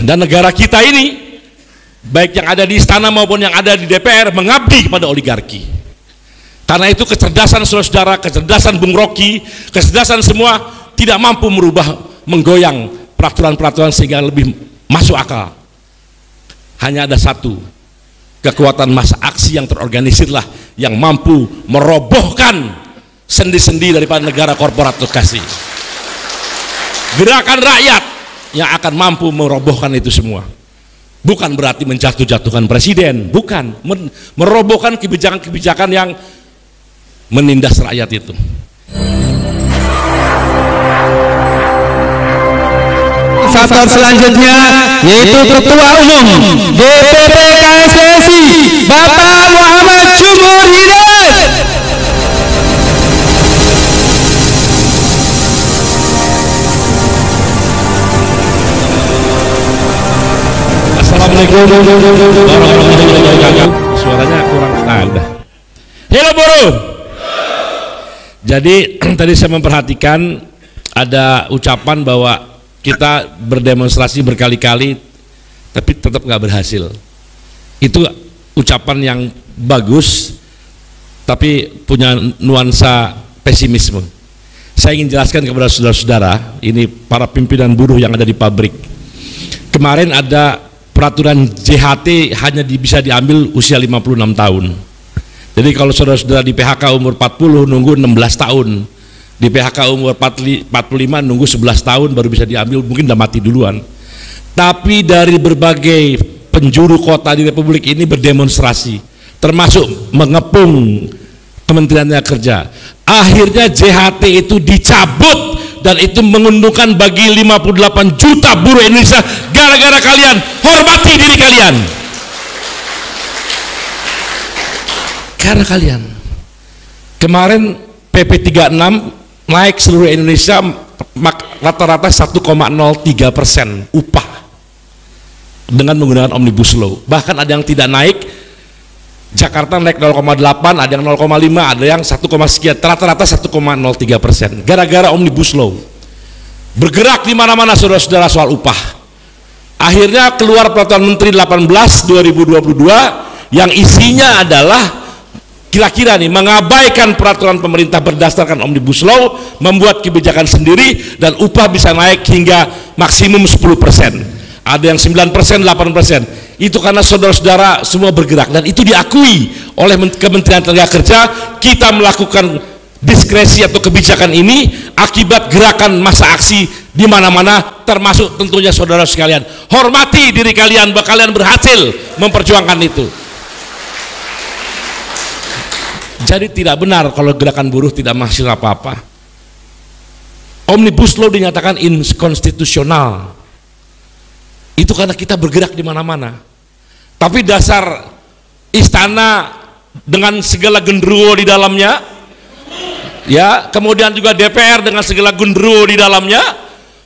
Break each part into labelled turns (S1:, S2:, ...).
S1: Dan negara kita ini, baik yang ada di istana maupun yang ada di DPR, mengabdi kepada oligarki. Karena itu kecerdasan saudara-saudara, kecerdasan Bung Rocky, kecerdasan semua tidak mampu merubah, menggoyang peraturan-peraturan sehingga lebih masuk akal. Hanya ada satu, kekuatan massa aksi yang terorganisirlah yang mampu merobohkan sendi-sendi daripada negara korporatokrasi. Gerakan rakyat yang akan mampu merobohkan itu semua. Bukan berarti menjatuh-jatuhkan presiden, bukan, merobohkan kebijakan-kebijakan yang menindas rakyat itu.
S2: Faktor selanjutnya yaitu Ketua Umum DPP KSPSI Bapak Muhammad Jumur Hidayat.
S1: Assalamualaikum warahmatullahi wabarakatuh. Suaranya kurang. Udah. Halo buruh. Jadi tadi saya memperhatikan ada ucapan bahwa kita berdemonstrasi berkali-kali tapi tetap nggak berhasil. Itu ucapan yang bagus tapi punya nuansa pesimisme. Saya ingin jelaskan kepada saudara-saudara, ini para pimpinan buruh yang ada di pabrik. Kemarin ada peraturan JHT hanya bisa diambil usia 56 tahun. Jadi kalau saudara-saudara di PHK umur 40 nunggu 16 tahun. Di PHK umur 45 nunggu 11 tahun baru bisa diambil, mungkin udah mati duluan. Tapi dari berbagai penjuru kota di Republik ini berdemonstrasi, termasuk mengepung Kementerian Kerja. Akhirnya JHT itu dicabut dan itu menguntungkan bagi 58 juta buruh Indonesia. Gara-gara kalian, hormati diri kalian. Karena kalian kemarin PP 36 naik seluruh Indonesia rata-rata 1,03% upah dengan menggunakan Omnibus Law. Bahkan ada yang tidak naik, Jakarta naik 0,8, ada yang 0,5, ada yang 1, sekian, rata-rata 1,03%. Gara-gara Omnibus Law bergerak di mana-mana saudara-saudara soal upah. Akhirnya keluar Peraturan Menteri 18 2022 yang isinya adalah kira-kira nih mengabaikan peraturan pemerintah berdasarkan Omnibus Law, membuat kebijakan sendiri dan upah bisa naik hingga maksimum 10%. Ada yang 9%, 8%. Itu karena saudara-saudara semua bergerak dan itu diakui oleh Kementerian Tenagakerja. Kita melakukan diskresi atau kebijakan ini akibat gerakan massa aksi di mana-mana, termasuk tentunya saudara sekalian. Hormati diri kalian bahwa kalian berhasil memperjuangkan itu. Jadi tidak benar kalau gerakan buruh tidak menghasilkan apa-apa. Omnibus Law dinyatakan inkonstitusional. Itu karena kita bergerak di mana-mana. Tapi dasar istana dengan segala genderuwo di dalamnya, ya, kemudian juga DPR dengan segala genderuwo di dalamnya,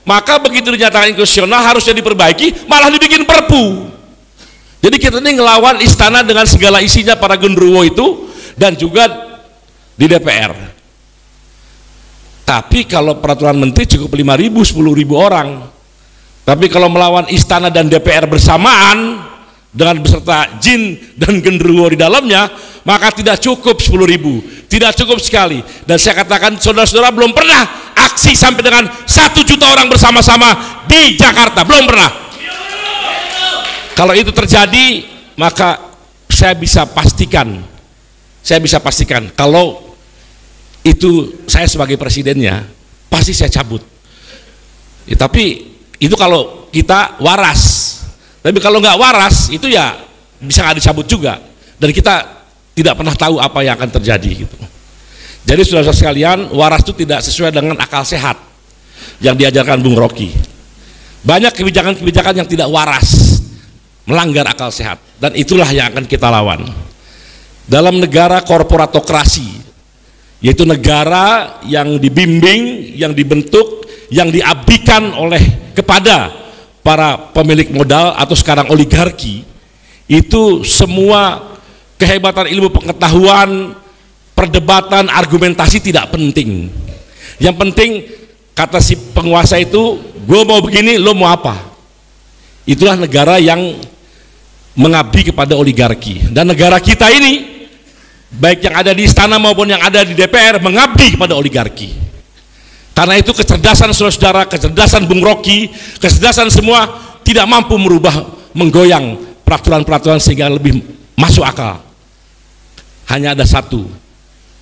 S1: maka begitu dinyatakan inkonstitusional harusnya diperbaiki, malah dibikin perpu. Jadi kita ini ngelawan istana dengan segala isinya para genderuwo itu, dan juga di DPR. Tapi kalau peraturan menteri cukup 5.000, 10.000 orang. Tapi kalau melawan istana dan DPR bersamaan dengan beserta jin dan genderuwo di dalamnya, maka tidak cukup 10.000, tidak cukup sekali. Dan saya katakan saudara-saudara belum pernah aksi sampai dengan 1 juta orang bersama-sama di Jakarta, belum pernah. Kalau itu terjadi, maka saya bisa pastikan kalau itu saya sebagai presidennya pasti saya cabut ya, tapi itu kalau kita waras. Tapi kalau nggak waras itu ya bisa nggak dicabut juga, dan kita tidak pernah tahu apa yang akan terjadi gitu. Jadi saudara-saudara sekalian, waras itu tidak sesuai dengan akal sehat yang diajarkan Bung Rocky. Banyak kebijakan-kebijakan yang tidak waras, melanggar akal sehat, dan itulah yang akan kita lawan. Dalam negara korporatokrasi, yaitu negara yang dibimbing, yang dibentuk, yang diabdikan oleh kepada para pemilik modal atau sekarang oligarki, itu semua kehebatan ilmu pengetahuan, perdebatan, argumentasi tidak penting. Yang penting kata si penguasa itu, gue mau begini, lo mau apa? Itulah negara yang mengabdi kepada oligarki. Dan negara kita ini, baik yang ada di istana maupun yang ada di DPR, mengabdi kepada oligarki. Karena itu kecerdasan saudara-saudara, kecerdasan Bung Rocky, kecerdasan semua tidak mampu merubah, menggoyang peraturan-peraturan sehingga lebih masuk akal. Hanya ada satu,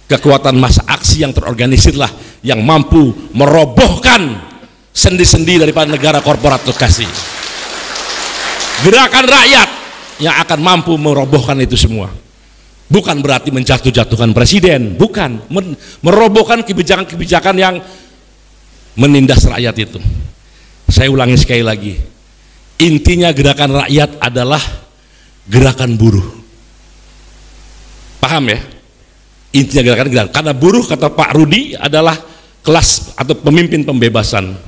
S1: kekuatan massa aksi yang terorganisirlah yang mampu merobohkan sendi-sendi daripada negara korporatokrasi. Gerakan rakyat yang akan mampu merobohkan itu semua. Bukan berarti menjatuh-jatuhkan presiden, bukan, merobohkan kebijakan-kebijakan yang menindas rakyat itu. Saya ulangi sekali lagi, intinya gerakan rakyat adalah gerakan buruh. Paham ya? Intinya gerakan, karena buruh, kata Pak Rudi, adalah kelas atau pemimpin pembebasan.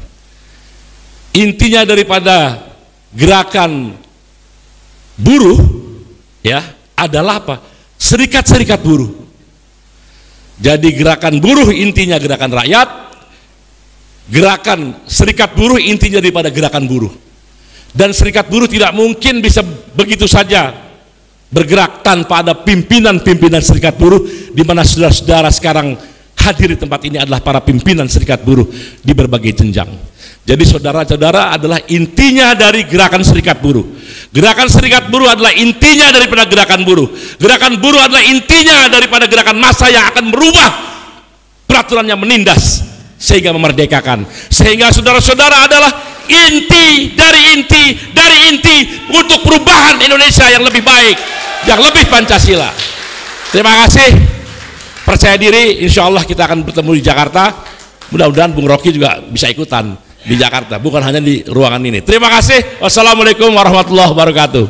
S1: Intinya daripada gerakan buruh ya adalah apa? Serikat-serikat buruh. Jadi gerakan buruh intinya gerakan rakyat, gerakan serikat buruh intinya daripada gerakan buruh. Dan serikat buruh tidak mungkin bisa begitu saja bergerak tanpa ada pimpinan-pimpinan serikat buruh, di mana saudara-saudara sekarang hadir di tempat ini adalah para pimpinan serikat buruh di berbagai jenjang. Jadi saudara-saudara adalah intinya dari gerakan serikat buruh. Gerakan serikat buruh adalah intinya daripada gerakan buruh. Gerakan buruh adalah intinya daripada gerakan massa yang akan merubah peraturan yang menindas sehingga memerdekakan. Sehingga saudara-saudara adalah inti untuk perubahan Indonesia yang lebih baik, yang lebih Pancasila. Terima kasih, percaya diri, insya Allah kita akan bertemu di Jakarta. Mudah-mudahan Bung Rocky juga bisa ikutan di Jakarta, bukan hanya di ruangan ini. Terima kasih. Wassalamualaikum warahmatullahi wabarakatuh.